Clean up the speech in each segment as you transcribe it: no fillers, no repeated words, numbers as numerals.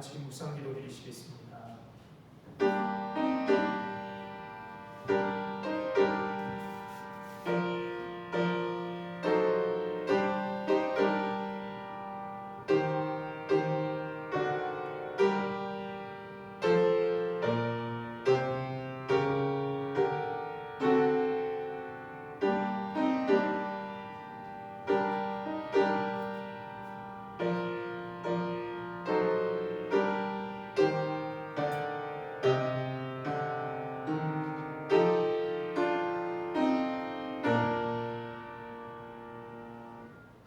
같이 묵상기도 드리시겠습니다.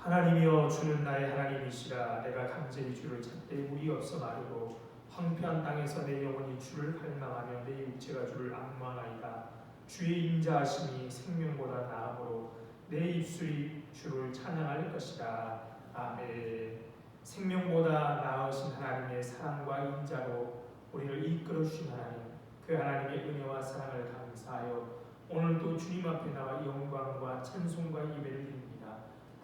하나님이여 주는 나의 하나님이시라. 내가 강제히 주를 찾되 물이 없어 마르고 황폐한 땅에서 내 영혼이 주를 갈망하며 내 육체가 주를 앙망하이다. 주의 인자하심이 생명보다 나음으로 내 입술이 주를 찬양할 것이다. 아멘. 생명보다 나으신 하나님의 사랑과 인자로 우리를 이끌어 주신 하나님, 그 하나님의 은혜와 사랑을 감사하여 오늘도 주님 앞에 나와 영광과 찬송과 예배를 드립니다.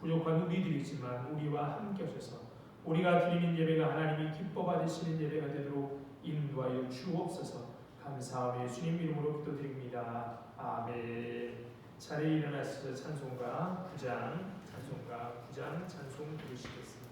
부족한 우리들이지만 우리와 함께 하셔서 우리가 드리는 예배가 하나님이 기뻐 받으시는 예배가 되도록 인도하여 주옵소서. 감사하며 예수님 이름으로 기도드립니다. 아멘. 자리에 일어나셔서 찬송가 9장 찬송 부르시겠습니다.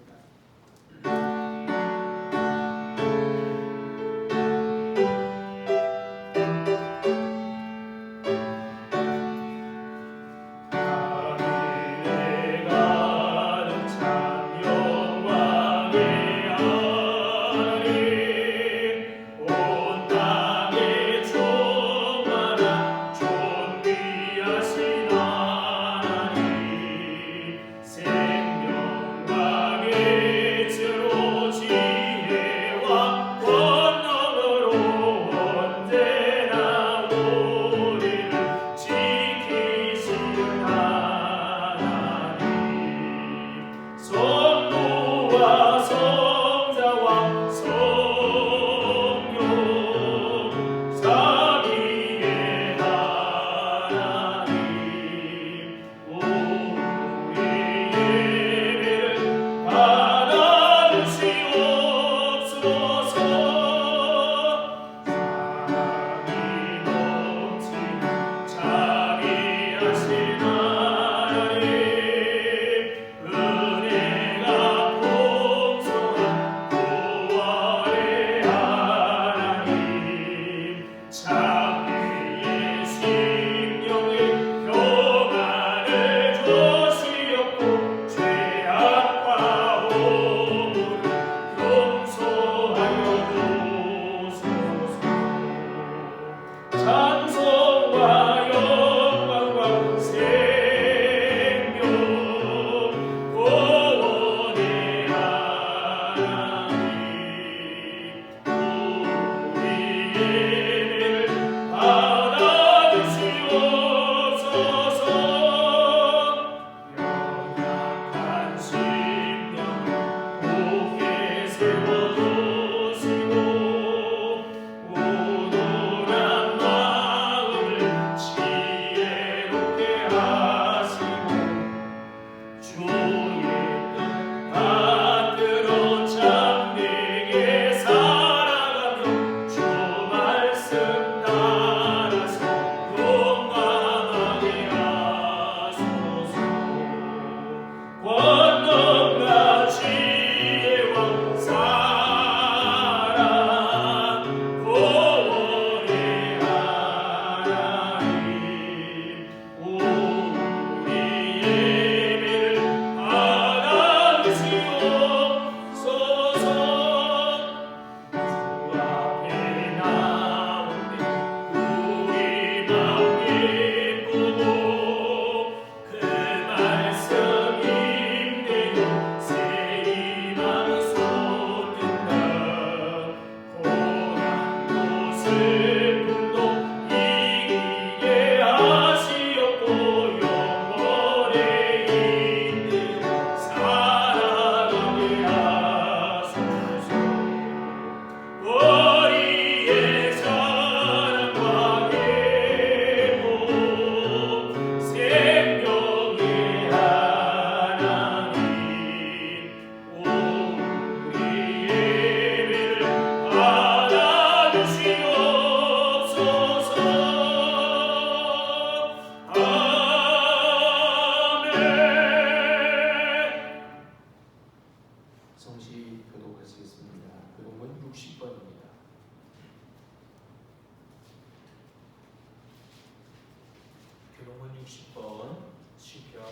교동은 60번, 시편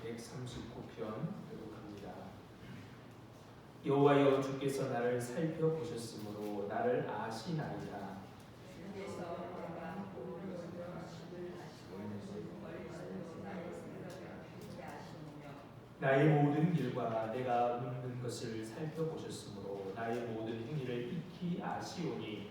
139편 교독합니다. 여호와여, 주께서 나를 살펴보셨으므로 나를 아시나이다. 나의 모든 길과 내가 묻는 것을 살펴보셨으므로 나의 모든 행위를 익히 아시오니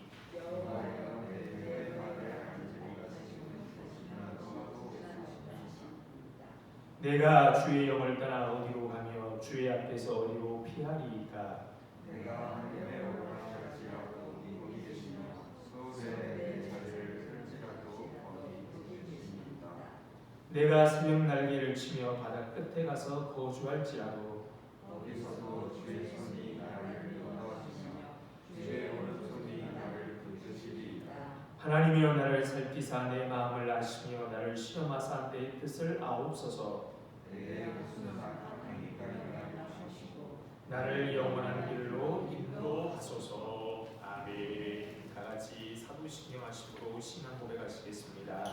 내가 주의 영을 떠나 어디로 가며 주의 앞에서 어디로 피하리이까. 내가 하늘에 올라갈지라도 거기 계시며 서울에 내 자리를 설지라도 거기 계십니다. 내가 새벽 날개를 치며 바다 끝에 가서 거주할지라도 거기서도 주의 손이 나를 인도하시며 주의 오른손이 나를 붙드시리이다. 하나님이여, 나를 살피사 내 마음을 아시며 나를 시험하사 내 뜻을 아옵소서. 내게 무슨 악한 행위가 있나 보시고 나를 영원한 길로 인도하소서. 아멘. 다같이 사도신경 하심으로 신앙 고백하시겠습니다.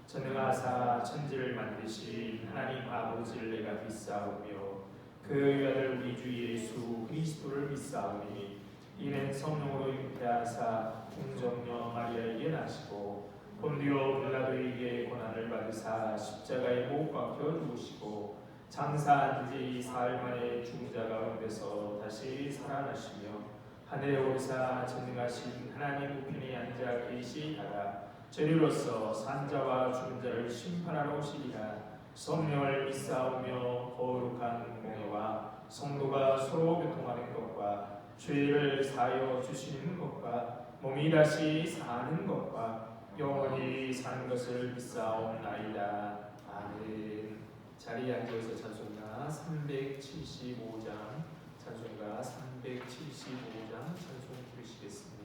전능하사 천지를 만드신 하나님 아버지를 내가 믿사오며 그 아들 우리 주 예수 그리스도를 믿사오니 이는 성령으로 잉태하사 공정녀 마리아에게 나시고 본디오 빌라도에게 고난을 받으사 십자가에 못 박혀 죽으시고 장사한 지 사흘 만에 죽은 자 가운데서 다시 살아나시며 하늘에 오르사 전능하신 하나님 우편에 앉아 계시다가 저리로서 산자와 죽은 자를 심판하러 오시리라. 성령을 믿사오며 거룩한 공예와 성도가 서로 교통하는 것과 죄를 사하여 주시는 것과 몸이 다시 사는 것과 영원히 사는 것을 믿사옵나이다. 아멘. 자리에 앉아서 찬송가 375장 찬송가 375장 찬송 부르시겠습니다.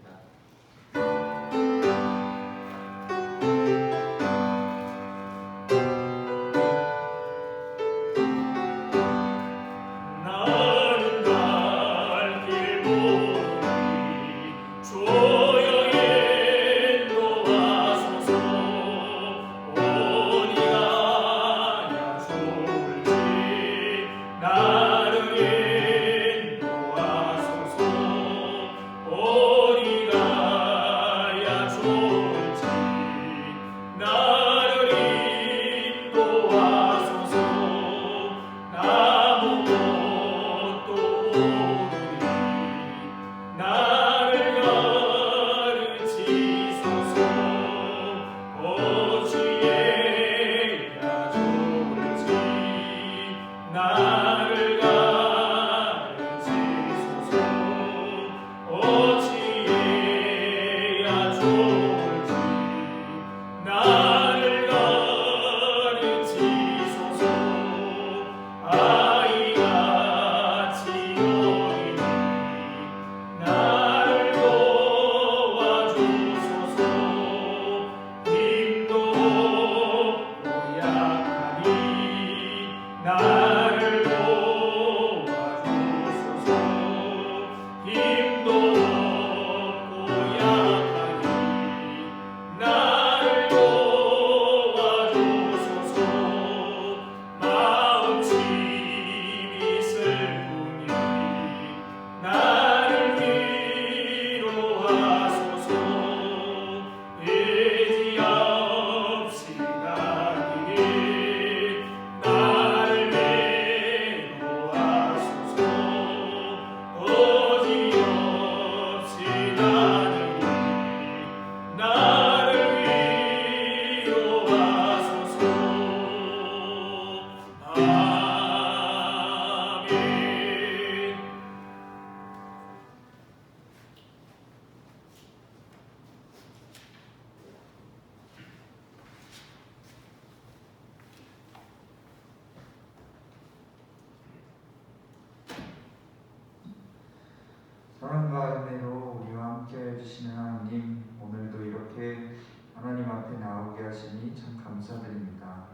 사랑과 은혜로 우리와 함께 해주시는 하나님, 오늘도 이렇게 하나님 앞에 나오게 하시니 참 감사드립니다.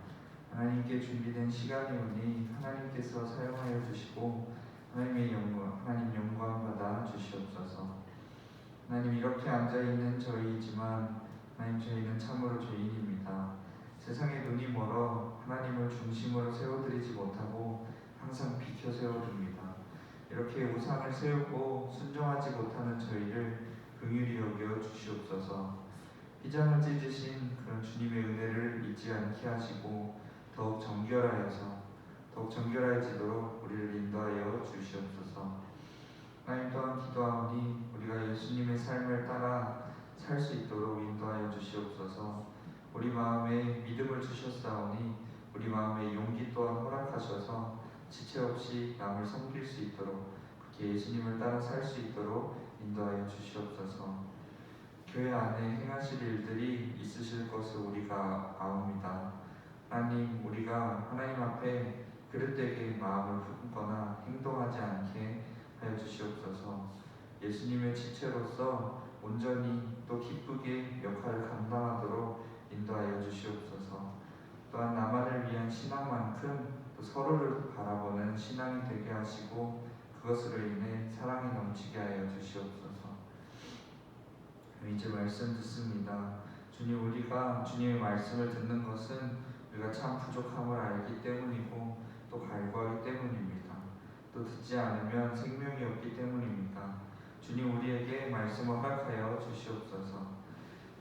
하나님께 준비된 시간이 오니 하나님께서 사용하여 주시고 하나님 영광 받아 주시옵소서. 하나님, 이렇게 앉아있는 저희이지만 하나님, 저희는 참으로 죄인입니다. 세상의 눈이 멀어 하나님을 중심으로 세워드리지 못하고 항상 비켜 세워둡니다. 이렇게 우상을 세우고 순종하지 못하는 저희를 긍휼히 여겨 주시옵소서. 휘장을 찢으신 그런 주님의 은혜를 잊지 않게 하시고 더욱 정결해지도록 우리를 인도하여 주시옵소서. 하나님 또한 기도하오니 우리가 예수님의 삶을 따라 살 수 있도록 인도하여 주시옵소서. 우리 마음에 믿음을 주셨사오니 우리 마음에 용기 또한 허락하셔서 지체 없이 남을 섬길 수 있도록 그렇게 예수님을 따라 살 수 있도록 인도하여 주시옵소서. 교회 안에 행하실 일들이 있으실 것을 우리가 아옵니다. 하나님, 우리가 하나님 앞에 그릇되게 마음을 품거나 행동하지 않게 하여 주시옵소서. 예수님의 지체로서 온전히 또 기쁘게 역할을 감당하도록 인도하여 주시옵소서. 또한 나만을 위한 신앙만큼 또 서로를 바라보는 신앙이 되게 하시고 그것으로 인해 사랑이 넘치게 하여 주시옵소서. 이제 말씀 듣습니다. 주님, 우리가 주님의 말씀을 듣는 것은 우리가 참 부족함을 알기 때문이고 또 갈구하기 때문입니다. 또 듣지 않으면 생명이 없기 때문입니다. 주님, 우리에게 말씀을 허락하여 주시옵소서.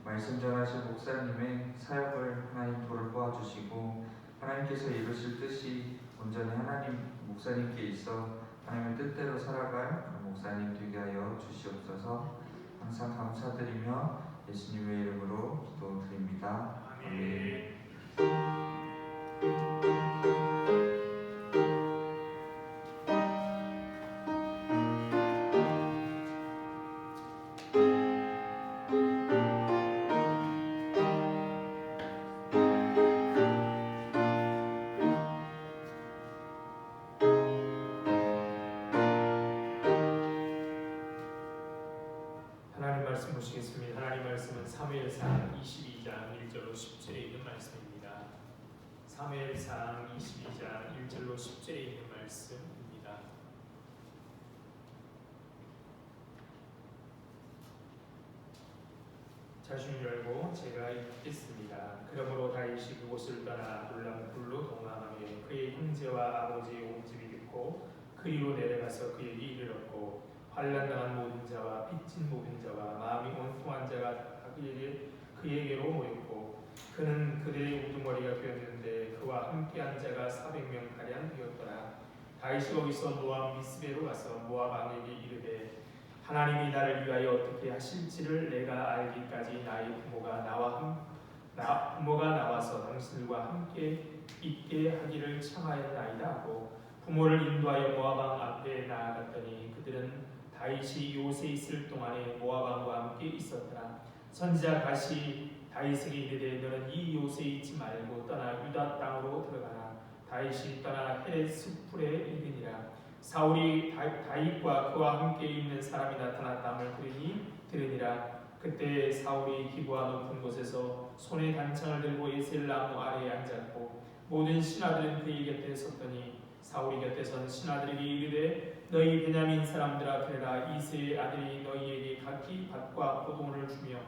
말씀 전하실 목사님의 사역을 하나님 돌보아 주시고 하나님께서 이루실 뜻이 온전히 하나님 목사님께 있어 하나님의 뜻대로 살아갈 목사님 되게 하여 주시옵소서. 항상 감사드리며 예수님의 이름으로 기도드립니다. 아멘. 하나님 말씀 보시겠습니다. 하나님 말씀은 사무엘상 22장 1절로 10절에 있는 말씀입니다. 사무엘상 22장 1절로 10절에 있는 말씀입니다. 자신을 열고 제가 읽겠습니다. 그러므로 다윗이 그곳을 떠나 울람굴로 동항하며 그의 형제와 아버지의 온 집이 듣고 그리로 내려가서 그에게 이르렀고 환난당한 모든 자와 빚진 모든 자와 마음이 온통한 자가 다 그에게로 모였고 그는 그들의 우두머리가 되었는데 그와 함께한 자가 400명 가량 되었더라. 다윗이 거기서 모압 미스베로 가서 모압 왕에게 이르되 하나님이 나를 위하여 어떻게 하실지를 내가 알기까지 나의 부모가 나와서 당신들과 함께 있게 하기를 청하였나이다 하고 부모를 인도하여 모압 왕 앞에 나아갔더니 그들은 다윗이 요새 있을 동안에 모압 왕과 함께 있었더라. 선지자 갓이 다윗에게 이르되 너는 이 요새에 있지 말고 떠나 유다 땅으로 들어가라. 다윗이 떠나 헤렛 숲풀에 이르니라. 사울이 다윗과 그와 함께 있는 사람이 나타났다함을 들으니라. 그때 사울이 기브아 높은 곳에서 손에 단창을 들고 에셀 나무 아래에 앉았고 모든 신하들은 그의 곁에 섰더니 사울이 곁에 선 신하들에게 이르되 너희 베냐민 사람들아 들으라. 이새의 아들이 너희에게 각기 밭과 포도원을 주며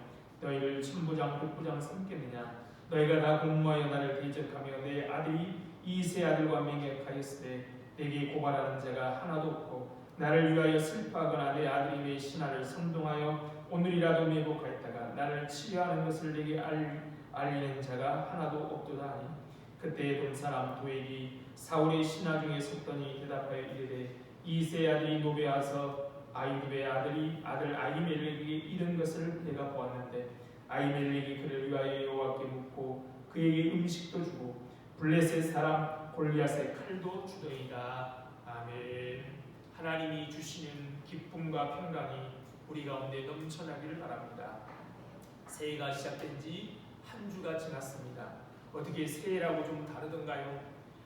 너희를 천부장 백부장 삼겠느냐. 너희가 다 공모하여 나를 대적하며 내 아들이 이새 아들과 맹약하였으되 내게 고발하는 자가 하나도 없고 나를 위하여 슬퍼하거나 내 아들이 내 신하를 선동하여 오늘이라도 매복하였다가 나를 치료하는 것을 내게 알리는 자가 하나도 없도다 하니 그때 본 사람 도액이 사울의 신하 중에 섰더니 대답하여 이르되 이새의 아들이 노베와서 아이두의 아들 아히멜렉에게 이른 것을 내가 보았는데 아히멜렉이 그를 위하여 여호와께 묻고 그에게 음식도 주고 블레셋 사람 골리앗의 칼도 주더이다. 아멘. 하나님이 주시는 기쁨과 평강이 우리 가운데 넘쳐나기를 바랍니다. 새해가 시작된 지 한 주가 지났습니다. 어떻게 새해라고 좀 다르던가요?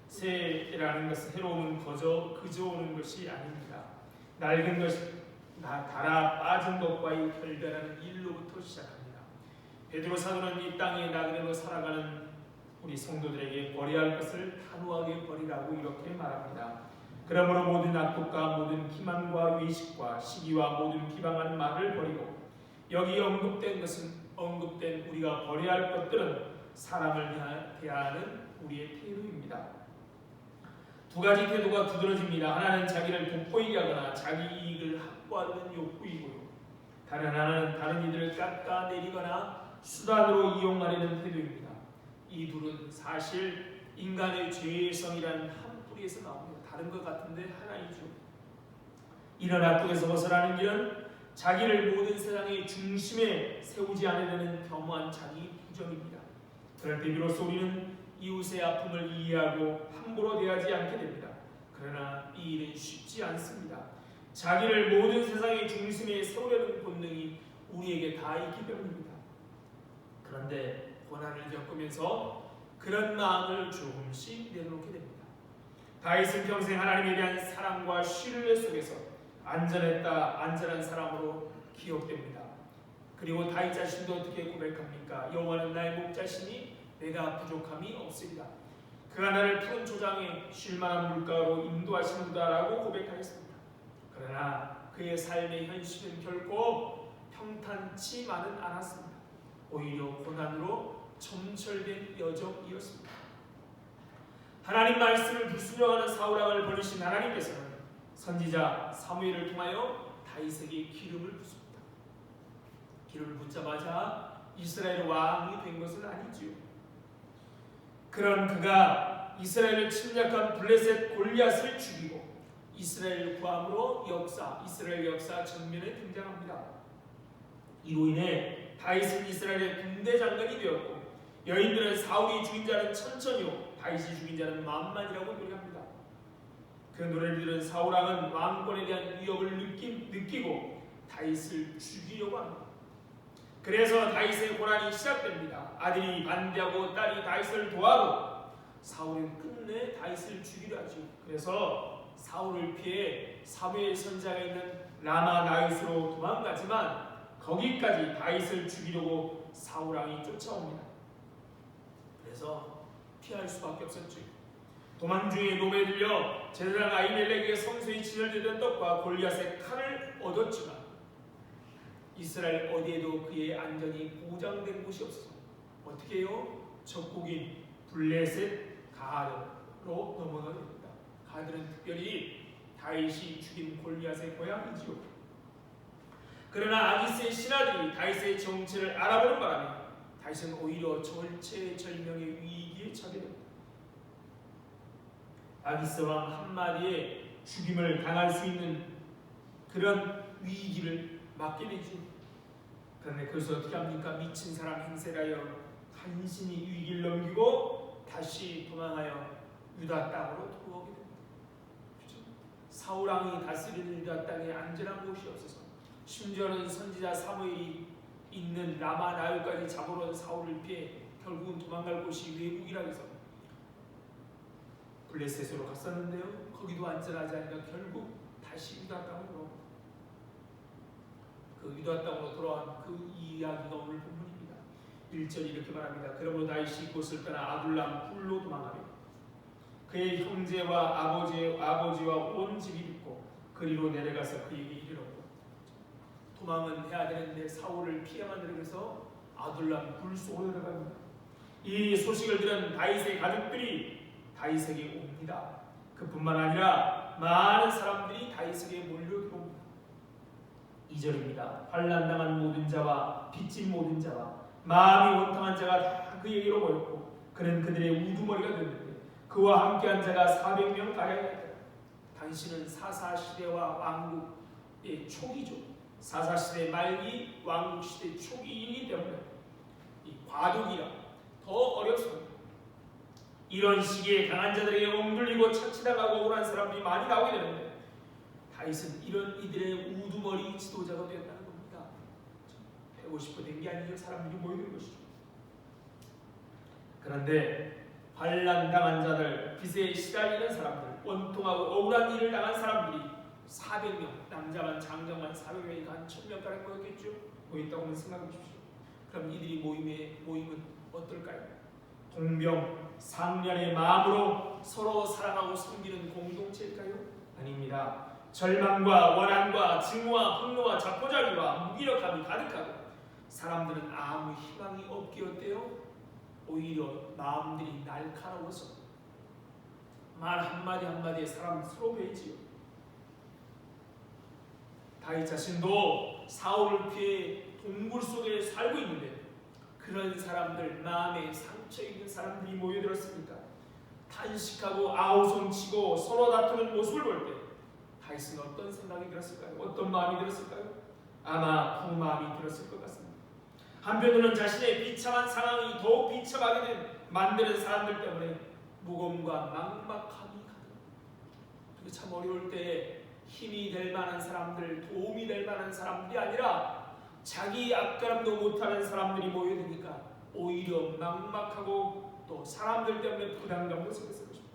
새해라는 것은 해로움은 그저 오는 것이 아닙니다. 낡은 것이 달아 빠진 것과의 결별하는 일로부터 시작합니다. 베드로 사도는 이 땅에 나그네로 살아가는 우리 성도들에게 버려야 할 것을 단호하게 버리라고 이렇게 말합니다. 그러므로 모든 악독과 모든 기만과 외식과 시기와 모든 비방하는 말을 버리고 여기 언급된 우리가 버려야 할 것들은 사람을 대하는 우리의 태도입니다. 두 가지 태도가 두드러집니다. 하나는 자기를 돋보이게 하거나 자기 이익을 확보하는 욕구이고요. 다른 하나는 다른 이들을 깎아내리거나 수단으로 이용하려는 태도입니다. 이 둘은 사실 인간의 죄성이라는 한 뿌리에서 나옵니다. 다른 것 같은데 하나이죠. 이런 악독에서 벗어나는 길은 자기를 모든 세상의 중심에 세우지 않으려는 겸허한 자기 부정입니다. 그럴 때 비로소 우리는 이웃의 아픔을 이해하고 함부로 대하지 않게 됩니다. 그러나 이 일은 쉽지 않습니다. 자기를 모든 세상의 중심에 세우려는 본능이 우리에게 다 있기 때문입니다. 그런데 고난을 겪으면서 그런 마음을 조금씩 내려놓게 됩니다. 다윗은 평생 하나님에 대한 사랑과 신뢰 속에서 안전한 사람으로 기억됩니다. 그리고 다윗 자신도 어떻게 고백합니까? 여호와는 나의 목자시니 내가 부족함이 없으리라. 그가 나를 푸른 초장에 쉴만한 물가로 인도하시는구나라고 고백하였습니다. 그러나 그의 삶의 현실은 결코 평탄치만은 않았습니다. 오히려 고난으로 점철된 여정이었습니다. 하나님 말씀을 불순종하는 사울왕을 버리신 하나님께서는 선지자 사무엘을 통하여 다윗에게 기름을 붓습니다. 기름을 붓자마자 이스라엘 왕이 된 것은 아니지요. 그런 그가 이스라엘을 침략한 블레셋 골리앗을 죽이고 이스라엘을 구함으로 이스라엘 역사 전면에 등장합니다. 이로 인해 다윗은 이스라엘의 군대 장관이 되었고 여인들은 사울이 죽인 자는 천천히요 다윗이 죽인 자는 만만이라고 노래합니다. 그 노래를 들은 사울왕은 왕권에 대한 위협을 느끼고 다윗을 죽이려고 합니다. 그래서 다윗의 고난이 시작됩니다. 아들이 반대하고 딸이 다윗을 도와도 사울은 끝내 다윗을 죽이려 하죠. 그래서 사울을 피해 사무엘 선지자가 있는 라마 나윗으로 도망가지만 거기까지 다윗을 죽이려고 사울왕이 쫓아옵니다. 그래서 피할 수밖에 없었죠. 도망 중에 노베에 들려 제사장 아히멜렉에게 성소에 진열되던 떡과 골리앗의 칼을 얻었지만 이스라엘 어디에도 그의 안전이 보장된 곳이 없어서 어떻게 해요? 적국인 블레셋 가드로 넘어가게 됩니다. 가드는 특별히 다윗이 죽인 골리앗의 고향이지요. 그러나 아기스의 신하들이 다윗의 정체를 알아보는 바람에 다윗은 오히려 절체절명의 위기에 처하게 됩니다. 아기스 왕 한 마리의 죽임을 당할 수 있는 그런 위기를 맞게 되죠. 그런데 그것을 어떻게 합니까? 미친 사람 행세라여 간신히 위기를 넘기고 다시 도망하여 유다 땅으로 돌아오게 됩니다. 그렇죠? 사울 왕이 다스리는 유다 땅에 안전한 곳이 없어서 심지어는 선지자 사무엘이 있는 라마 나요까지 잡으러 온 사울을 피해 결국은 도망갈 곳이 외국이라 해서 블레셋으로 갔었는데요. 거기도 안전하지 않으니까 결국 다시 유다 땅으로 돌아옵니다. 그 유다 땅으로 돌아온 그 이야기가 오늘 본문입니다. 1절이 이렇게 말합니다. 그러므로 다윗이 곳을 떠나 아둘람 굴로 도망하며 그의 형제와 아버지와 온 집이 듣고 그리로 내려가서 그에게 이르렀고 도망은 해야 되는데 사울을 피해만 들으면서 아둘람 굴 속으로 들어갑니다. 이 소식을 들은 다윗의 가족들이 다윗에게 옵니다. 그뿐만 아니라 많은 사람들이 다윗에게 몰려들어옵니다. 2절입니다. 환난당한 모든 자와 빚진 모든 자와 마음이 원통한 자가 다 그에게로 모였고 그는 그들의 우두머리가 됐는데 그와 함께한 자가 400명 가량이었다. 당신은 사사시대와 왕국의 초기죠. 사사시대 말기 왕국시대 초기이기 때문에 이 과도기라 더 어렵습니다. 이런 시기에 강한 자들에게 옹들리고 착취당하고 억울한 사람들이 많이 나오게 되는데 다윗은 이런 이들의 우두머리 지도자가 되었다는 겁니다. 되고 싶어 된 게 아니죠. 사람들이 모이는 것이죠. 그런데 환난당한 자들, 빚에 시달리는 사람들, 원통하고 억울한 일을 당한 사람들이 400명, 남자만 장정만 400명이니까 한 1000명가량 모였겠죠. 모였다고 한번 생각해 주십시오. 그럼 이들이 모임은 어떨까요? 동병상련의 마음으로 서로 사랑하고 섬기는 공동체일까요? 아닙니다. 절망과 원한과 증오와 분노와 자포자기와 무기력함이 가득하고 사람들은 아무 희망이 없게 어때요? 오히려 마음들이 날카로워서 말 한마디 한마디에 사람스러워 보이지요. 다윗 자신도 사울을 피해 동굴 속에 살고 있는데 그런 사람들, 마음에 상처 있는 사람들이 모여들었으니까 탄식하고 아우성치고 서로 다투는 모습을 볼 때 다윗은 어떤 생각이 들었을까요? 어떤 마음이 들었을까요? 아마 그 마음이 들었을 것 같습니다. 한편으로는 자신의 비참한 상황이 더욱 비참하게 만드는 사람들 때문에 무거움과 막막함이 가득. 참 어려울 때 힘이 될 만한 사람들, 도움이 될 만한 사람들이 아니라 자기 앞가림도 못하는 사람들이 모여드니까 오히려 막막하고 또 사람들 때문에 부담감도 생겼을 것입니다.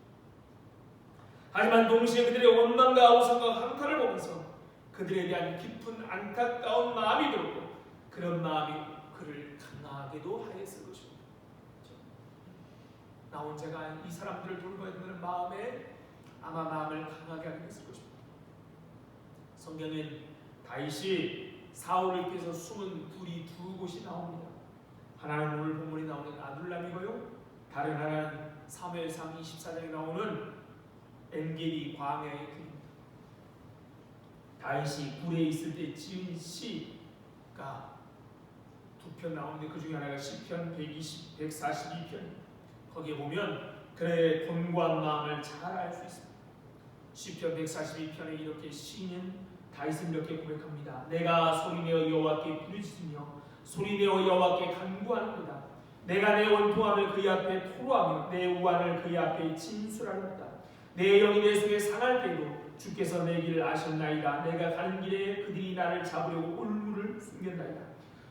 하지만 동시에 그들의 원망과 아우성과 한탄을 보면서 그들에 대한 깊은 안타까운 마음이 들었고 그런 마음이 그를 강하게도 하였을 것입니다. 나 혼자가 이 사람들을 돌봐야 되는 마음에 아마 마음을 강하게 하게 됐을 것입니다. 성경엔 다윗이 사울을 피해서 숨은 굴이 두 곳이 나옵니다. 하나는 오늘 본문에 나오는 아둘람이고요. 다른 하나는 사무엘상 24장에 나오는 엔게디 광야의 굴입니다. 다윗이 굴에 있을 때 지은 시가 두 편 나오는데 그 중에 하나가 시편 142편. 거기에 보면 그의 곤고한 마음을 잘 알 수 있습니다. 시편 142편에 이렇게 시인은 다윗은 이렇게 고백합니다. 내가 소리내어 여호와께 부르짖으며 소리내어 여호와께 간구하는도다. 내가 내 원통함을 그의 앞에 토로하며 내 우환을 그의 앞에 진술하는도다. 내 영이 내 속에 상할 때도 주께서 내 길을 아셨나이다. 내가 가는 길에 그들이 나를 잡으려고 올무를 숨겼나이다.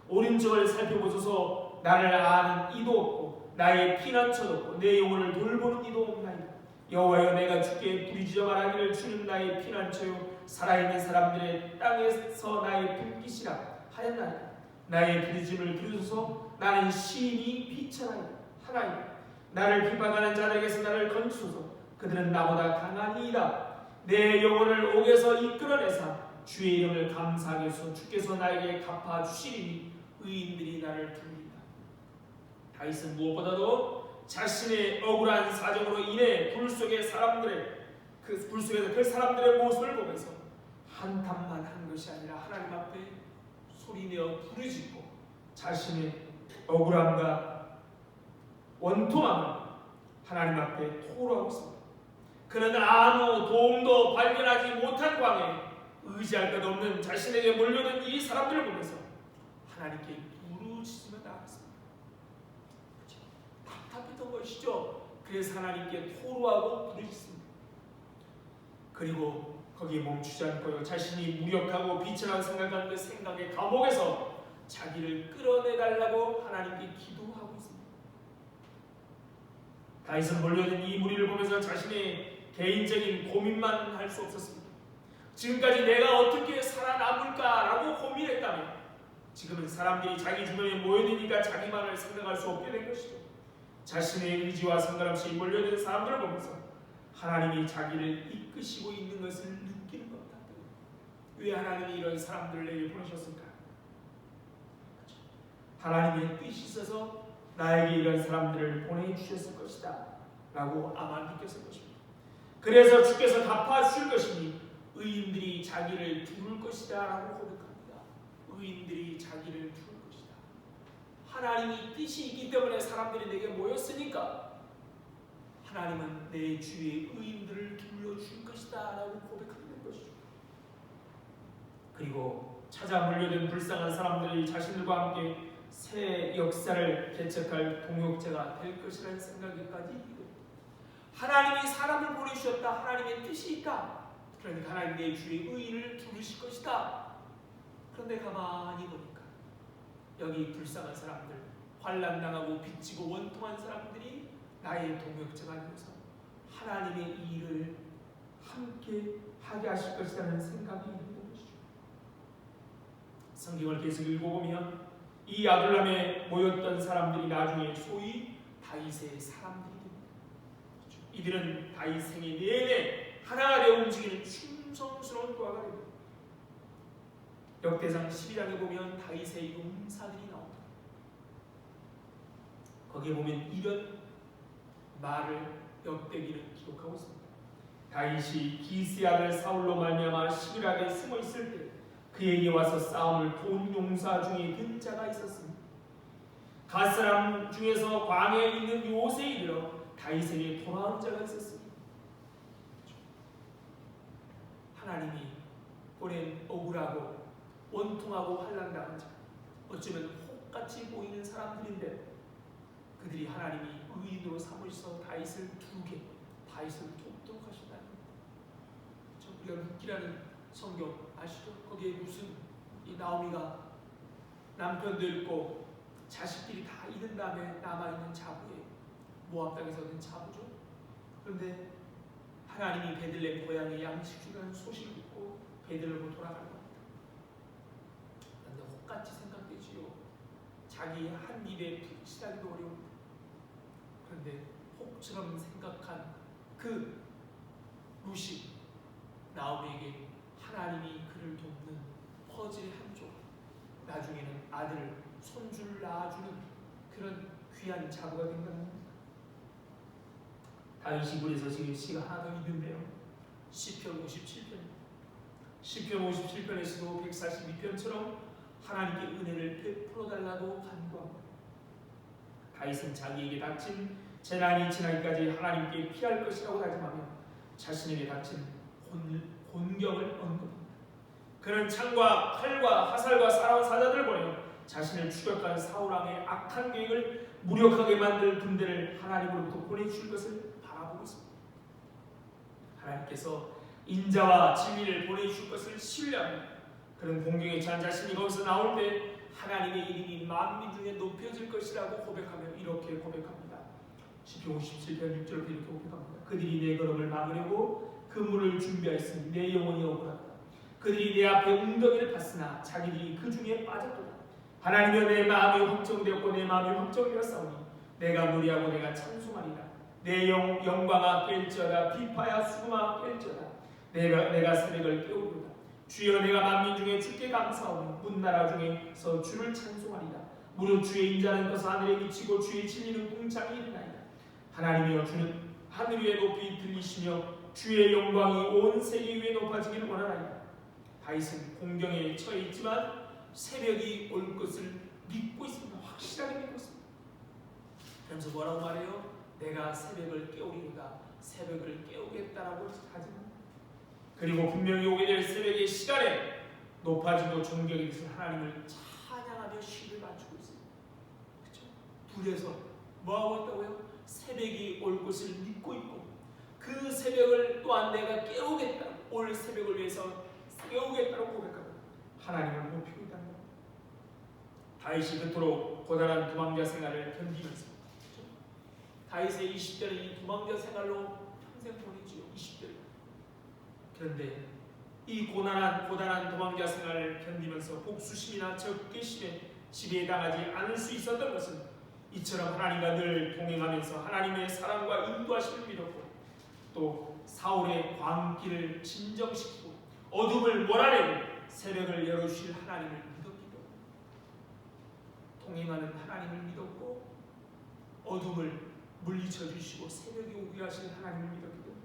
오른쪽을 살펴보소서. 나를 아는 이도 없고 나의 피난처도 없고 내 영혼을 돌보는 이도 없나이다. 여호와여 내가 주께 부르짖어 말하기를 주는 나의 피난처요 살아있는 사람들의 땅에서 나의 분깃이라 하였나이다. 나의 부르짖음을 들으소서. 나는 시인이 비천하나이다. 나를 비방하는 자들에게서 나를 건지소서. 그들은 나보다 강하니이다. 내 영혼을 옥에서 이끌어내사 주의 이름을 감사하게 해서 주께서 나에게 갚아주시리니 의인들이 나를 돕니다. 다윗은 무엇보다도 자신의 억울한 사정으로 인해 불 속에서 그 사람들의 모습을 보면서 한탄만 한 것이 아니라 하나님 앞에 소리내어 부르짖고 자신의 억울함과 원통함을 하나님 앞에 토로하고 있습니다. 그는 아무 도움도 발견하지 못한 광에 의지할 것 없는 자신에게 몰려든 이 사람들을 보면서 하나님께 부르짖으며 나아갔습니다. 답답했던 것이죠. 그래서 하나님께 토로하고 부르짖습니다. 그리고 거기에 멈추지 않고요. 자신이 무력하고 비천하게 생각하는 그 생각의 감옥에서 자기를 끌어내달라고 하나님께 기도하고 있습니다. 다윗은 몰려든 이 무리를 보면서 자신의 개인적인 고민만 할 수 없었습니다. 지금까지 내가 어떻게 살아남을까라고 고민했다면 지금은 사람들이 자기 주변에 모여드니까 자기만을 생각할 수 없게 된 것이죠. 자신의 의지와 상관없이 몰려든 사람들을 보면서 하나님이 자기를 이끄시고 있는 것을 느끼는 것 같아요. 왜 하나님이 이런 사람들을 내게 보내셨을까? 하나님의 뜻이 있어서 나에게 이런 사람들을 보내주셨을 것이다 라고 아마 느꼈을 것입니다. 그래서 주께서 갚아주실 것이니 의인들이 자기를 두를 것이다 라고 고백합니다. 의인들이 자기를 두를 것이다. 하나님이 뜻이 있기 때문에 사람들이 내게 모였으니까 하나님은 내 주위에 의인들을 둘러줄 것이다 라고 고백하는 것이죠. 그리고 찾아 몰려든 불쌍한 사람들이 자신들과 함께 새 역사를 개척할 동역자가 될 것이라는 생각까지 이루어집니다. 하나님이 사람을 보내주셨다. 하나님의 뜻이 있다. 그러니까 하나님 내 주위에 의인을 두르실 것이다. 그런데 가만히 보니까 여기 불쌍한 사람들, 환난당하고 빚지고 원통한 사람들이 나의 동역자가 되어서 하나님의 일을 함께 하게 하실 것이라는 생각이 있는 것이죠. 성경을 계속 읽어보면 이 아둘람에 모였던 사람들이 나중에 소위 다윗의 사람들이 됩니다. 이들은 다윗 생애 내내 하나가 되어 움직이는 충성스러운 부하가 됩니다. 역대상 12장에 보면 다윗의 용사들이 나옵니다. 거기에 보면 이런 말을 역대기는 기록하고 있습니다. 다윗이 기스의 아들 사울로 말미암아 시글락에 숨어 있을 때 그에게 와서 싸움을 본 용사 중에 든 자가 있었습니다. 갓 사람 중에서 광야에 있는 요새에 이르러 다윗에게 돌아온 자가 있었습니다. 하나님이 보낸 억울하고 원통하고 환난당한 자, 어쩌면 혹같이 보이는 사람들인데 그들이 하나님이 의인으로 삼으셔서 다윗을 두르게, 다윗을 돕도록 하신다는 겁니다. 우리가 룻기라는 성경 아시죠? 거기에 무슨 이 나오미가 남편도 잃고 자식들이 다 잃은 다음에 남아있는 자부에 모압 땅에서 얻은 자부죠. 그런데 하나님이 베들레헴 고향에 양식 주라는 소식을 듣고 베들레헴으로 돌아가는 겁니다. 그런데 혹같이 생각되지요. 자기 한 입에 푹신하기도 어려웁니다. 그런데 혹처럼 생각한 그 룻이 나오미에게 하나님이 그를 돕는 퍼즐의 한 조각, 나중에는 아들, 손주를 낳아주는 그런 귀한 자부가 된 겁니다. 다윗이 그래서 지금 시가 하나 더 있는데요. 시편 57편입니다. 시편 57편에서도 142편처럼 하나님께 은혜를 베풀어 달라고 간구합니다. 다윗은 자기에게 닥친 재난이 지나기까지 하나님께 피할 것이라고 다짐하며 자신에게 닥친 곤경을 언급합니다. 그는 창과 칼과 화살과 사나운 사자들을 보내어 자신을 추격한 사울왕의 악한 계획을 무력하게 만들 군대를 하나님으로부터 보내줄 것을 바라보고 있습니다. 하나님께서 인자와 진리를 보내줄 것을 신뢰합니다. 그런 공경에 처한 자신이 거기서 나올 때 하나님의 이름이 만민 중에 높여질 것이라고 고백하며 이렇게 고백합니다. 시편 57편 6절부터 이렇게 고백합니다. 그들이 내 걸음을 막으려고 그물을 준비하였으니 내 영혼이 억울하다. 그들이 내 앞에 웅덩이를 팠으나 자기들이 그 중에 빠졌도다. 하나님이여 내 마음이 확정되었고 내 마음이 확정되었사오니 내가 노래하고 내가 찬송하리라. 내 영광아 깰지어다. 비파야 수금아 깰지어다. 내가 새벽을 깨우리로다. 주여 내가 만민 중에 주께 감사하오니 문나라 중에서 주를 찬송하리라. 무릇 주의 인자는 것은 하늘에 미치고 주의 진리는 궁창에 이르나이다. 하나님이여 주는 하늘 위에 높이 들리시며 주의 영광이 온 세계 위에 높아지기를 원하나이다. 다윗은 공경에 처해 있지만 새벽이 올 것을 믿고 있습니다. 확실하게 믿고 있습니다. 그러면서 뭐라고 말해요? 내가 새벽을 깨우리로다. 새벽을 깨우겠다라고 다짐합니다. 그리고 분명히 오게 될 새벽의 시간에 높아지고 존경이 있을 하나님을 찬양하며 시를 맞추고 있습니다. 그렇죠? 불에서 뭐하고 있다고요? 새벽이 올 것을 믿고 있고 그 새벽을 또한 내가 깨우겠다. 올 새벽을 위해서 깨우겠다고 고백합니다. 하나님을 높이고 있다는 겁니다. 다윗이 그토록 고단한 도망자 생활을 견디면서 그렇죠? 다윗의 20대는 이 도망자 생활로 평생 보내지요. 20대를. 그런데 이 고단한 도망자 생활을 견디면서 복수심이나 적개심에 지배당하지 않을 수 있었던 것은 이처럼 하나님과 늘 동행하면서 하나님의 사랑과 인도하심을 믿었고 또 사울의 광기를 진정시키고 어둠을 몰아내고 새벽을 열어주실 하나님을 믿었기 때문에 동행하는 하나님을 믿었고 어둠을 물리쳐 주시고 새벽이 오게 하시는 하나님을 믿었기 때문에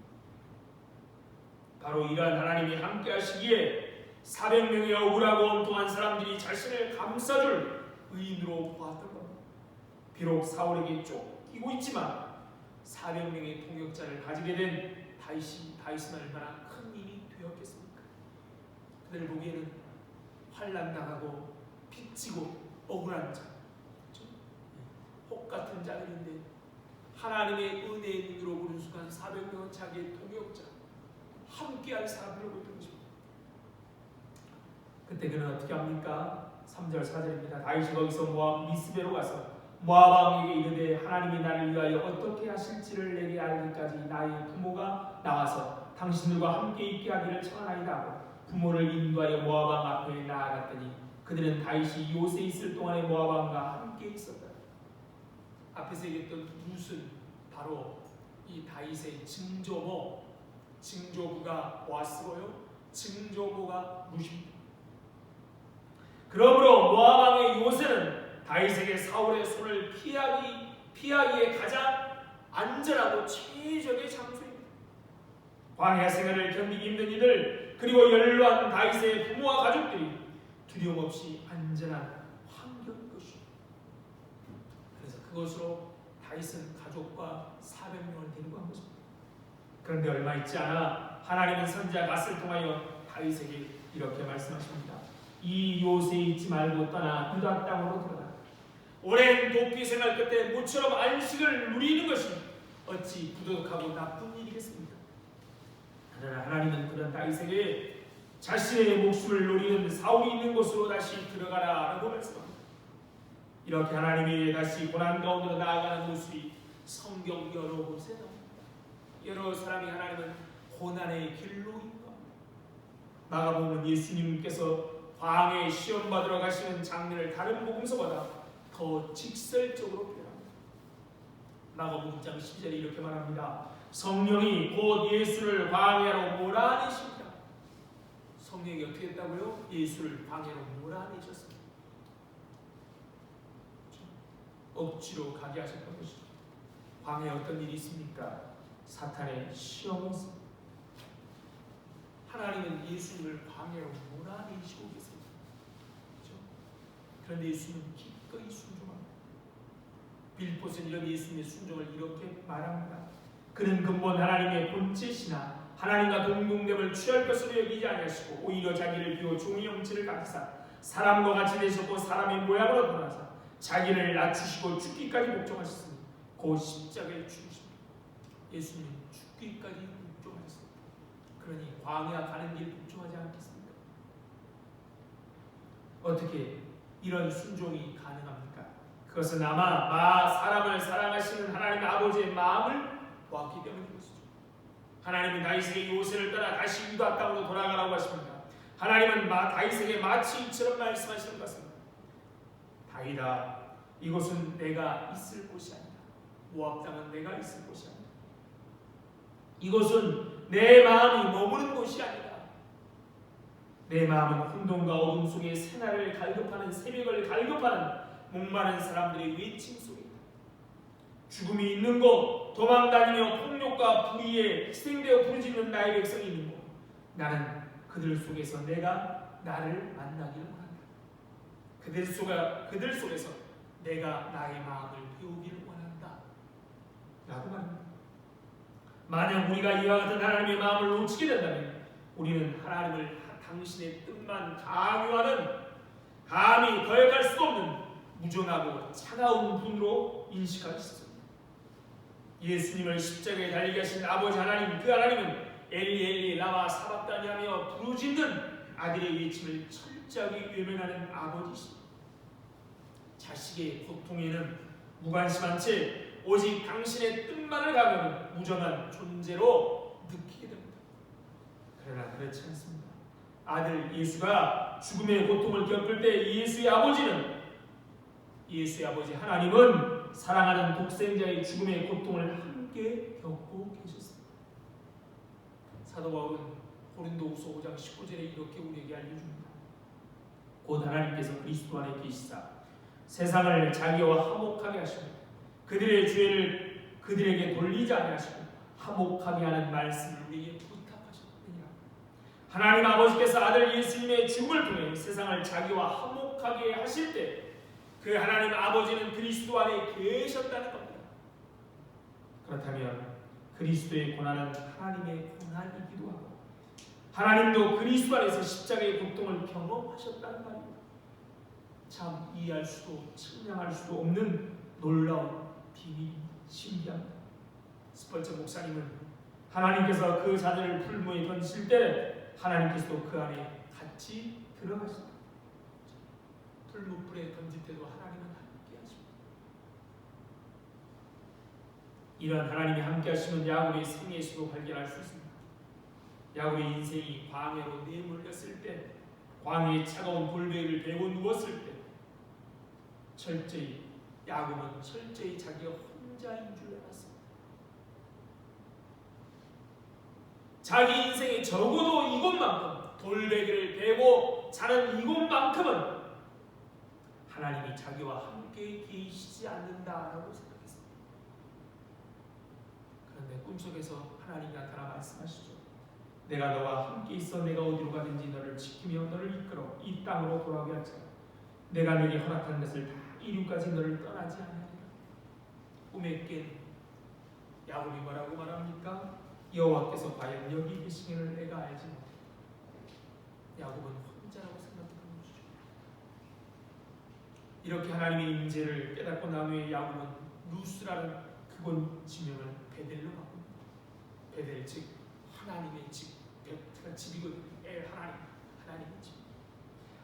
바로 이러한 하나님이 함께 하시기에 400명의 억울하고 엉뚱한 사람들이 자신을 감싸줄 의인으로 보았던 겁니다. 비록 사울에게 쫓기고 있지만 400명의 통역자를 가지게 된 다윗은 얼마나 큰 힘이 되었겠습니까? 그들 보기에는 환난당하고 빚지고 억울한 자, 그렇죠? 혹 같은 자들인데 하나님의 은혜의 눈으로 보는 순간 400명은 자기의 통역자 함께할 사람으로 보이는 것입니다. 그때 그는 어떻게 합니까? 3절 4절입니다. 다윗이 거기서 모압 미스베로 가서 모압 왕에게 이르되 하나님이 나를 위하여 어떻게 하실지를 내게 알기까지 나의 부모가 나와서 당신들과 함께 있게 하기를 청하나이다 하고 부모를 인도하여 모압 왕 앞에 나아갔더니 그들은 다윗이 요새에 있을 동안에 모압 왕과 함께 있었다. 앞에서 얘기했던 룻은 바로 이 다윗의 증조부가 보아스고요. 증조부가 룻입니다. 그러므로 모압 왕의 요새는 다윗에게 사울의 손을 피하기 피하기에 가장 안전하고 최적의 장소입니다. 광야 생활을 견디기 힘든 이들 그리고 연로한 다윗의 부모와 가족들이 두려움 없이 안전한 환경인 것입니다. 그래서 그것으로 다윗은 가족과 400명을 데리고 간 것입니다. 그런데 얼마 있지 않아 하나님은 선지자 갓을 통하여 다윗에게 이렇게 말씀하십니다. 이 요새에 있지 말고 떠나 유다 땅으로 들어가. 오랜 도피 생활 끝에 모처럼 안식을 누리는 것이 어찌 부도덕하고 나쁜 일이겠습니까? 그러나 하나님은 그런 다윗에게 자신의 목숨을 노리는 사울이 있는 곳으로 다시 들어가라라고 말씀합니다. 이렇게 하나님이 다시 고난 가운데로 나아가는 모습이 성경 여러 곳에 나옵니다. 여러 사람이 하나님은 고난의 길로 인도합니다. 마가복음은 예수님께서 광야에 시험 받으러 가시는 장면을 다른 복음서보다 더 직설적으로 표현합니다. 마가복음 6장 12절에 이렇게 말합니다. 성령이 곧 예수를 광야로 몰아내십니다. 성령이 어떻게 했다고요? 예수를 광야로 몰아내셨습니다. 억지로 가게 하셨던 것이죠. 광야에 어떤 일이 있습니까? 사탄의 시험이 있습니다. 하나님은 예수님을 광야로 몰아내시고 계십니다. 그렇죠? 그런데 예수님은 기꺼이 순종합니다. 빌보스는 이런 예수님의 순종을 이렇게 말합니다. 그는 근본 하나님의 본체시나 하나님과 동등됨을 취할 것으로 여기지 아니하시고 오히려 자기를 비워 종의 형체를 갖사 사람과 같이 되셨고 사람의 모양으로 돌아서 자기를 낮추시고 죽기까지 복종하셨으니 곧 십자가에 죽으십니다. 예수님은 죽기까지 복종하셨습니다. 그러니 광야 가는 길 복종하지 않겠습니까? 어떻게 이런 순종이 가능합니까? 그것은 아마 사람을 사랑하시는 하나님 아버지의 마음을 보았기 때문인 것이죠. 하나님은 다윗에게 요새를 떠나 다시 유다 땅으로 돌아가라고 하십니다. 하나님은 다윗에게 마치 이처럼 말씀하시는 것 같습니다. 다윗아, 이곳은 내가 있을 곳이 아니다. 모압 땅은 내가 있을 곳이 아니다. 이곳은 내 마음이 머무는 곳이 아니다. 내 마음은 혼돈과 어둠 속에 새날을 갈급하는 새벽을 갈급하는 목마른 사람들의 외침 속에 있다. 죽음이 있는 곳, 도망다니며 폭력과 불의에 희생되어 부르짖는 나의 백성이 있는 곳, 나는 그들 속에서 내가 나를 만나기를 원한다. 그들 속에서 내가 나의 마음을 배우기를 원한다 라고 말합니다. 만약 우리가 이와 같은 하나님의 마음을 놓치게 된다면 우리는 하나님을 당신의 뜻만 강요하는 감히 거역할 수 없는 무정하고 차가운 분으로 인식할 수 있습니다. 예수님을 십자가에 달리게 하신 아버지 하나님, 그 하나님은 엘리 엘리 라마 사박다니 하며 부르짖는 아들의 외침을 철저하게 외면하는 아버지십니다. 자식의 고통에는 무관심한 채 오직 당신의 뜻만을 가면 무정한 존재로 느끼게 됩니다. 그러나 그렇지 않습니다. 아들 예수가 죽음의 고통을 겪을 때 예수의 아버지 하나님은 사랑하는 독생자의 죽음의 고통을 함께 겪고 계셨습니다. 사도 바울은 고린도후서 5장 19절에 이렇게 우리에게 알려줍니다. 곧 하나님께서 그리스도 안에 계시사 세상을 자기와 화목하게 하시고 그들의 죄를 그들에게 돌리지 아니하시고 화목하게 하는 말씀을 우리에게 부탁하셨느니라. 하나님 아버지께서 아들 예수님의 죽음을 통해 세상을 자기와 화목하게 하실 때 그 하나님 아버지는 그리스도 안에 계셨다는 겁니다. 그렇다면 그리스도의 고난은 하나님의 고난이기도 하고 하나님도 그리스도 안에서 십자가의 고통을 경험하셨다는 말입니다. 참 이해할 수도 측량할 수도 없는 놀라운 비밀입니다. 신기합니다. 스펄전 목사님은 하나님께서 그 자녀를 풀무에 던질 때 하나님께서도 그 안에 같이 들어가십니다. 풀무불에 던질 때도 하나님은 함께 하십니다. 이런 하나님이 함께 하시는 야곱의 생애에서도 발견할 수 있습니다. 야곱의 인생이 광야로 내몰렸을 때, 광야의 차가운 돌베개를 베고 누웠을 때 야곱은 철저히 자기가 혼자인 줄 알았습니다. 자기 인생에 적어도 이곳만큼 돌베개를 베고 자는 이곳만큼은 하나님이 자기와 함께 계시지 않는다라고 생각했습니다. 꿈속에서 하나님이 나타나 말씀하시죠. 내가 너와 함께 있어 내가 어디로 가든지 너를 지키며 너를 이끌어 이 땅으로 돌아오게 할지라. 내가 너에게 허락한 것을 다 이루까지 너를 떠나지 아니하리라. 꿈에 깬 야곱이 뭐라고 말합니까? 여호와께서 과연 여기 계시기를 내가 알지 못해. 야곱은 혼자라고 생각했던 것이죠. 이렇게 하나님의 임재를 깨닫고 난 후에 야곱은 루스라는 그곳 지명을 베델로 바꿉니다. 베델 즉 하나님의 집, 베트가 집이거든요. 하나님의 집.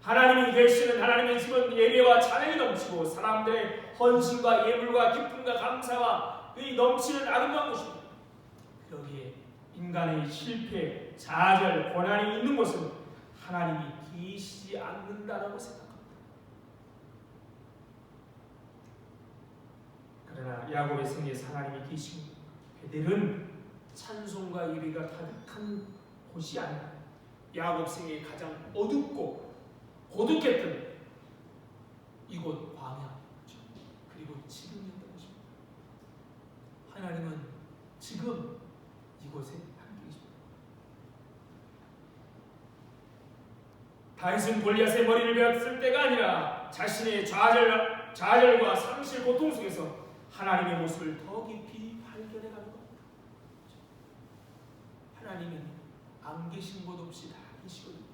하나님이 계시는 하나님의 집은 예배와 찬양이 넘치고 사람들의 헌신과 예물과 기쁨과 감사와 이 넘치는 아름다운 곳입니다. 여기에 인간의 실패, 좌절, 고난이 있는 곳은 하나님이 계시지 않는다라고 생각합니다. 그러나 야곱의 생애에서 하나님이 계시고 베델은 찬송과 예배가 가득한 곳이 아니라 야곱 생애에 가장 어둡고 고독했던 이곳 광야 그리고 지금이었던 것입니다. 하나님은 지금 이곳에 함께 계십니다. 다윗은 골리앗의 머리를 베었을 때가 아니라 자신의 좌절과 상실 고통 속에서 하나님의 모습을 더 깊이 발견해 가는 겁니다. 하나님은 안 계신 곳 없이 다 계시거든요.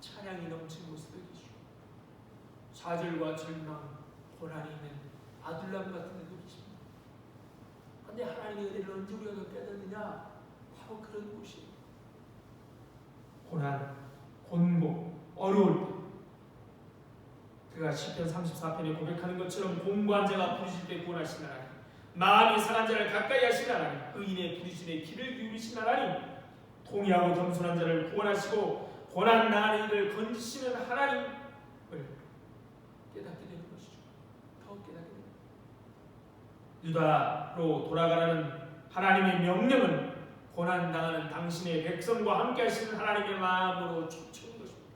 찬양이 넘친 곳에도 계시고 좌절과 절망, 고난이 있는 아둘람 같은 데도 계십니다. 그런데 하나님의 은혜를 언제 우리가 깨닫느냐? 바로 그런 곳이에요. 고난, 곤고, 어려울 때 그가 시편 34편에 고백하는 것처럼 공고한 자가 부르실 때 구원하신 하나님, 마음이 상한 자를 가까이 하신 하나님, 의인의 부르심에 귀를 기울이신 하나님, 통회하고 겸손한 자를 구원하시고 고난 당하는 이를 건지시는 하나님을 깨닫게 되는 것이죠. 더 깨닫게 됩니다. 유다로 돌아가라는 하나님의 명령은 고난 당하는 당신의 백성과 함께 하시는 하나님의 마음으로 촉추는 것입니다.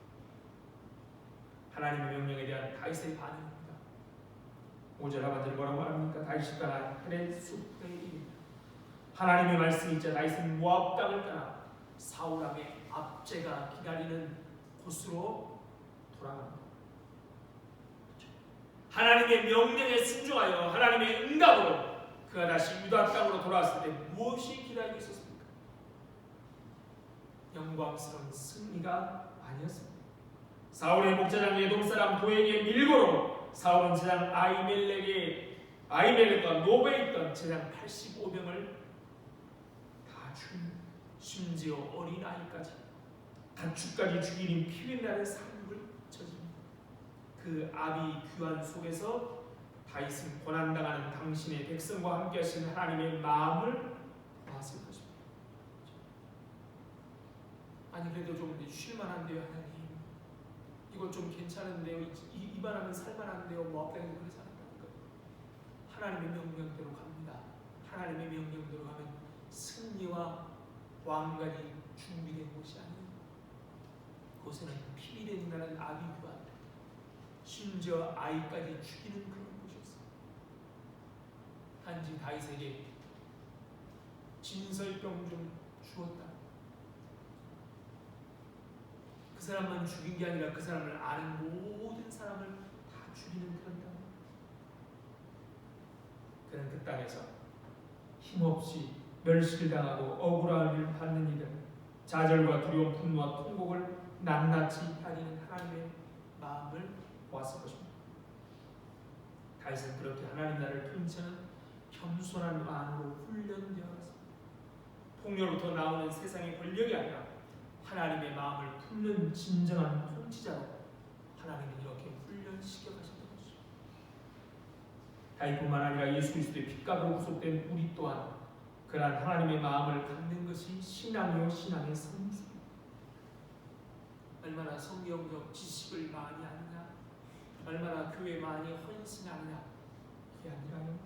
하나님의 명령에 대한 다윗의 반응입니다. 5절 하반절이 뭐라고 말합니까? 다윗이 떠나 헤레 숲에 이릅니다. 하나님의 말씀이 있자 다윗은 모압 땅을 떠나 사울 왕의 압제가 기다리는 곳으로 돌아갑니다. 하나님의 명령에 순종하여 하나님의 응답으로 그가 다시 유다 땅으로 돌아왔을 때 무엇이 기다리고 있었습니까? 영광스러운 승리가 아니었습니다. 사울의 목자장 에돔 사람 도에게 밀고로 사울은 제장 아히멜렉과 노베에 있던 제장 85명을 다 죽입니다. 심지어 어린아이까지 가축까지 죽이는 피맨나는 상륙을 저집니다. 그 아비 규환 속에서 다윗은 고난당하는 당신의 백성과 함께 하신 하나님의 마음을 보았을 것입니다. 아니 그래도 좀 쉴만한데요 하나님, 이거 좀 괜찮은데요, 이만하면 살만한데요, 뭐 앞당에서 그러지 않을까? 하나님의 명령대로 갑니다. 하나님의 명령대로 가면 승리와 왕관이 준비된 곳이 아니에요. 그곳에는 피밀에 나는 아비규환, 심지어 아이까지 죽이는 그런 곳이었어요. 단지 다윗에게 진설병 좀 주었다. 그 사람만 죽인 게 아니라 그 사람을 아는 모든 사람을 다 죽이는 그런 땅. 그는 그 땅에서 힘없이 멸시를 당하고 억울함을 받는 이들, 좌절과 두려움, 분노와 통곡을 낱낱이 다니는 하나님의 마음을 보았을 것입니다. 다윗은 그렇게 하나님 나라를 통치하는 겸손한 마음으로 훈련되었습니다. 폭력으로부터 나오는 세상의 권력이 아니라 하나님의 마음을 품는 진정한 통치자로 하나님은 이렇게 훈련시켜 가셨던 것이죠. 다윗뿐만 아니라 예수 그리스도의 핏값으로 구속된 우리 또한 그러한 하나님의 마음을 갖는 것이 신앙이요 신앙의 성수입니다. 얼마나 성경적 지식을 많이 아느냐, 얼마나 교회 많이 헌신하느냐, 그게 아니라요,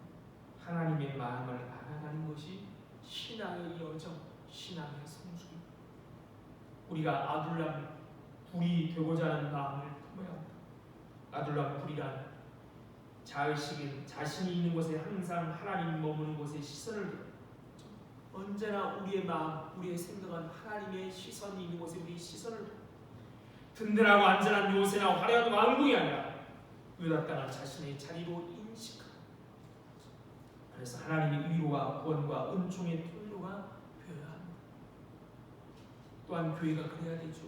하나님의 마음을 알아가는 것이 신앙의 여정, 신앙의 성수입니다. 우리가 아둘람 불이 되고자 하는 마음을 품어야 합니다. 아둘람 불이란 자의식인 자신이 있는 곳에 항상 하나님 머무는 곳에 시선을 두고 언제나 우리의 마음, 우리의 생각은 하나님의 시선이 있는 곳에 우리 시선을 든든하고 안전한 요새나 화려한 왕궁이 아니라 유다 땅을 자신의 자리로 인식하고, 그래서 하나님의 위로와 구원과 은총의 통로가 되어야 합니다. 또한 교회가 그래야 되죠.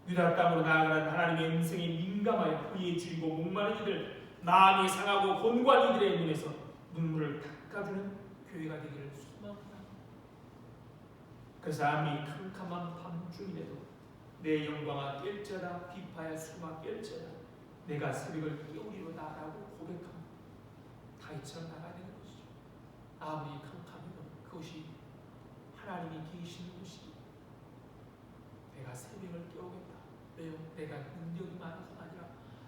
유다 땅으로 나아가는 하나님의 음성에 민감하여 그의 줄이고 목마른 이들, 마음이 상하고 곤고한 이들의 눈에서 눈물을 닦아주는 교회가 되기를 소망합니다. 그래서 아무리 캄캄한 밤중이라도 내 영광아 깰지어다, 비파야 수마 깰지어다, 내가 새벽을 깨우리로다라고 고백합니다. 다윗처럼 나가야 되는 것이죠. 아무리 캄캄해도 그것이 하나님이 계시는 곳이니 내가 새벽을 깨우겠다. 왜요? 내가 능력이 많아서가 아니라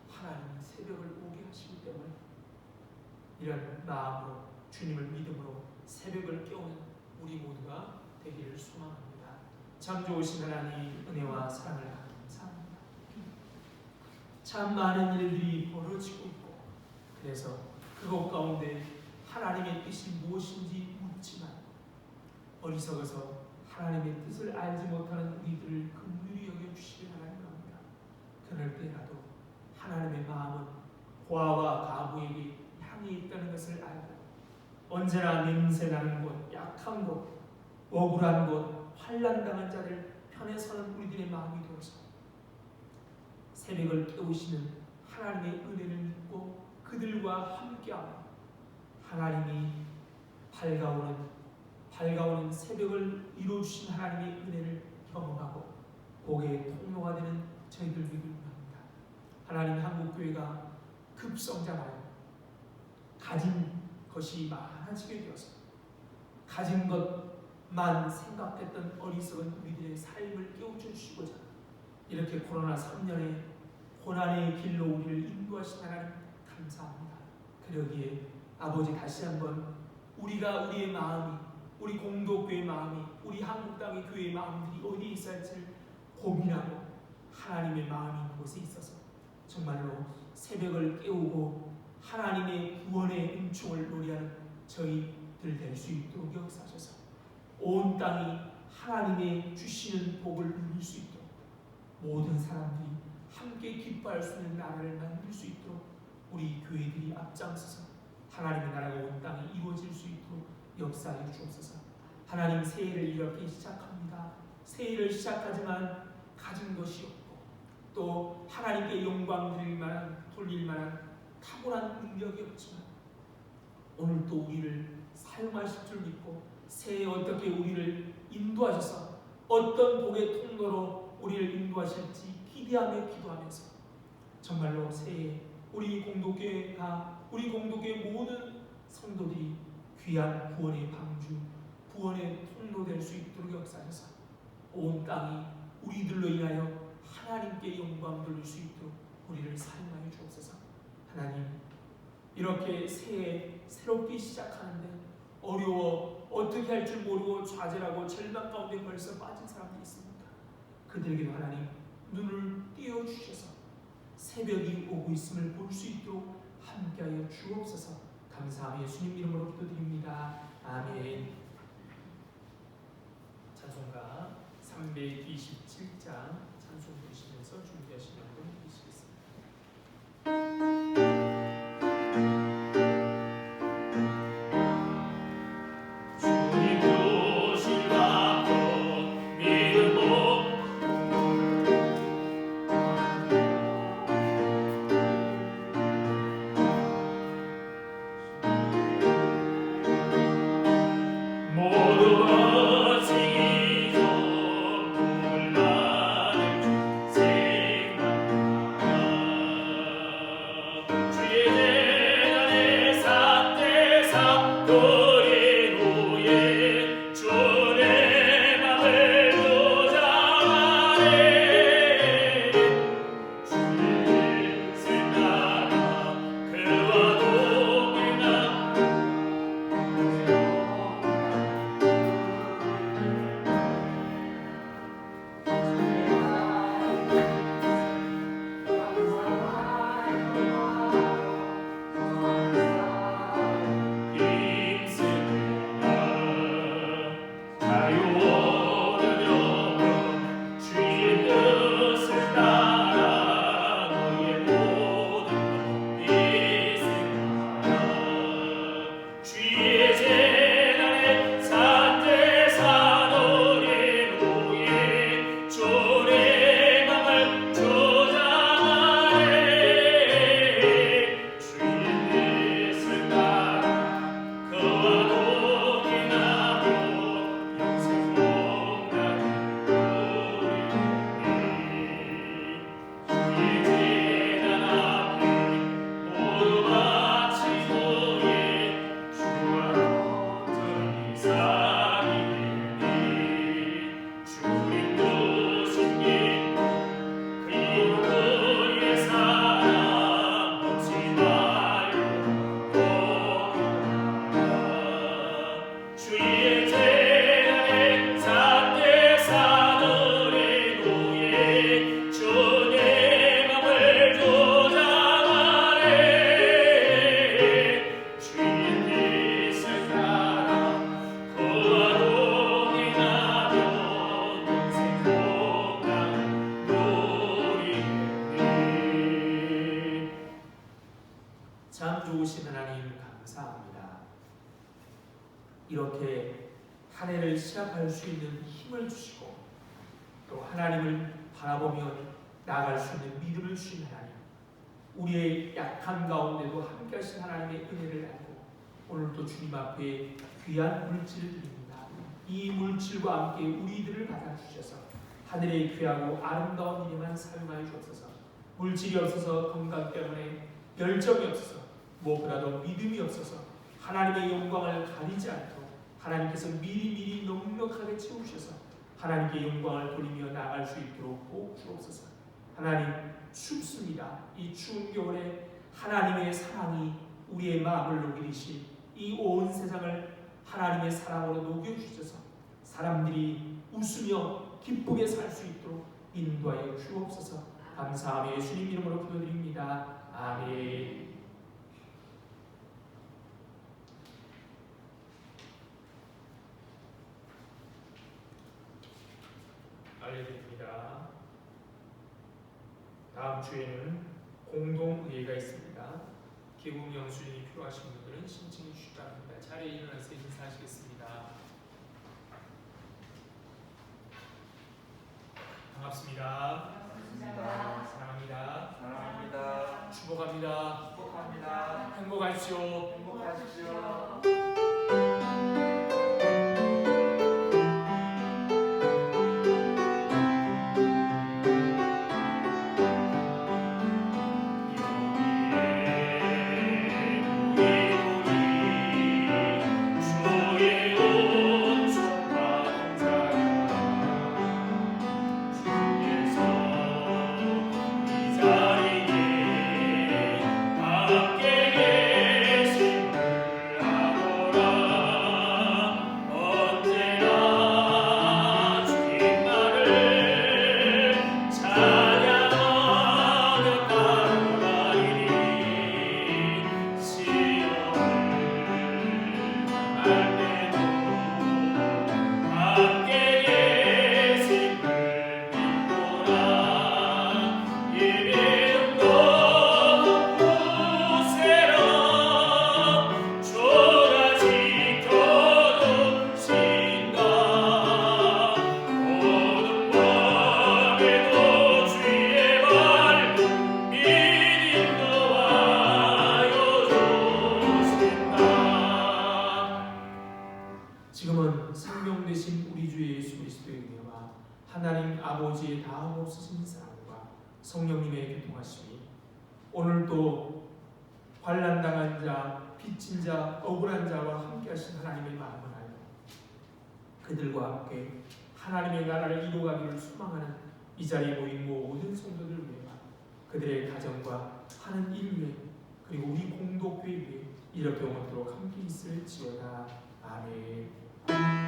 하나님이 새벽을 오게 하시기 때문에 이런 마음으로 주님을 믿음으로 새벽을 깨우는 우리 모두가 되기를 소망합니다. 참 좋으신 하나님, 은혜와 사랑을 감사합니다. 참 많은 일들이 벌어지고 있고, 그래서 그것 가운데 하나님의 뜻이 무엇인지 묻지만 어리석어서 하나님의 뜻을 알지 못하는 우리들을 긍휼히 여겨주시길 바랍니다. 그럴 때라도 하나님의 마음은 고아와 가부에게 향해 있다는 것을 알고, 언제나 냄새나는 곳, 약한 곳, 억울한 곳, 환난당한 자들 편에 서는 우리들의 마음이 되어서 새벽을 깨우시는 하나님의 은혜를 믿고 그들과 함께하며 하나님이 밝아오는 새벽을 이루어주신 하나님의 은혜를 경험하고 복의 통로가 되는 저희들 되길 원합니다. 하나님, 한국교회가 급성장하여 가진 것이 많아지게 되어서 가진 것만 생각했던 어리석은 우리들의 삶을 깨우쳐주시고자 이렇게 코로나 3년의 고난의 길로 우리를 인도하신 하나님 감사합니다. 그러기에 아버지, 다시 한번 우리가 우리의 마음이, 우리 공동교회의 마음이, 우리 한국당의 교회의 마음들이 어디에 있어야지 고민하고 하나님의 마음이 있는 곳에 있어서 정말로 새벽을 깨우고 하나님의 구원의 은총을 노래하는 저희들 될 수 있도록 역사하셔서 온 땅이 하나님의 주시는 복을 누릴 수 있도록 모든 사람들이 함께 기뻐할 수 있는 나라를 만들 수 있도록 우리 교회들이 앞장서서 하나님의 나라가 온 땅에 이루어질 수 있도록 역사해 주옵소서. 하나님, 새해를 이렇게 시작합니다. 새해를 시작하지만 가진 것이 없고 또 하나님께 영광 돌릴 만한 탁월한 능력이 없지만 오늘 또 우리를 사용하실 줄 믿고 새해에 어떻게 우리를 인도하셔서 어떤 복의 통로로 우리를 인도하실지 기대하며 기도하면서 정말로 새해에 우리 공동교회 모든 성도들이 귀한 구원의 방주, 구원의 통로 될 수 있도록 역사하셔서 온 땅이 우리들로 인하여 하나님께 영광 돌릴 수 있도록 우리를 사용하여 주옵소서. 하나님, 이렇게 새해 새롭게 시작하는데 어려워 어떻게 할 줄 모르고 좌절하고 절망 가운데 벌써 빠진 사람들이 있습니다. 그들에게도 하나님 눈을 띄워주셔서 새벽이 오고 있음을 볼 수 있도록 함께하여 주옵소서. 감사하며 예수님 이름으로 기도드립니다. 아멘. 찬송가 327장 찬송 부르시면서 준비하시는 분 계시겠습니다. 모두 지죠 불나는 생각 참 좋으신 하나님 감사합니다. 이렇게 한 해를 시작할 수 있는 힘을 주시고 또 하나님을 바라보며 나아갈 수 있는 믿음을 주신 하나님, 우리의 약한 가운데도 함께 하신 하나님의 은혜를 알고 오늘도 주님 앞에 귀한 물질을 드립니다. 이 물질과 함께 우리들을 받아주셔서 하늘의 귀하고 아름다운 일에만 사용하여 주옵소서. 물질이 없어서 건강 때문에 열정이 없어서 무엇보다도 믿음이 없어서 하나님의 영광을 가리지 않도록 하나님께서 미리미리 넉넉하게 채우셔서 하나님께 영광을 돌리며 나아갈 수 있도록 꼭 주옵소서. 하나님 춥습니다. 이 추운 겨울에 하나님의 사랑이 우리의 마음을 녹이듯이 이 온 세상을 하나님의 사랑으로 녹여주셔서 사람들이 웃으며 기쁘게 살 수 있도록 인도하여 주옵소서. 감사하며 예수님 이름으로 기도드립니다. 아멘. 알려드립니다. 다음 주에는 공동의회가 있습니다. 개국 영수증이 필요하신 분들은 신청해 주시기 바랍니다. 자리에 일어나서 인사하시겠습니다. 반갑습니다. 사랑합니다. 사랑합니다. 축복합니다. 축복합니다. 행복하십시오. 행복하십시오. 지금은 생명 되신 우리 주 예수 그리스도의 은혜와 하나님 아버지의 다음 없으신 사랑과 성령님의 교통하심이 오늘도 환난당한 자, 빚진 자, 억울한 자와 함께 하신 하나님의 마음을 알고 그들과 함께 하나님의 나라를 이루어가기를 소망하는 이 자리에 모인 모든 성도들 위해 그들의 가정과 하는 일 위해 그리고 우리 공동교회 위해 이렇게 오늘도록 함께 있을지어다. 아멘.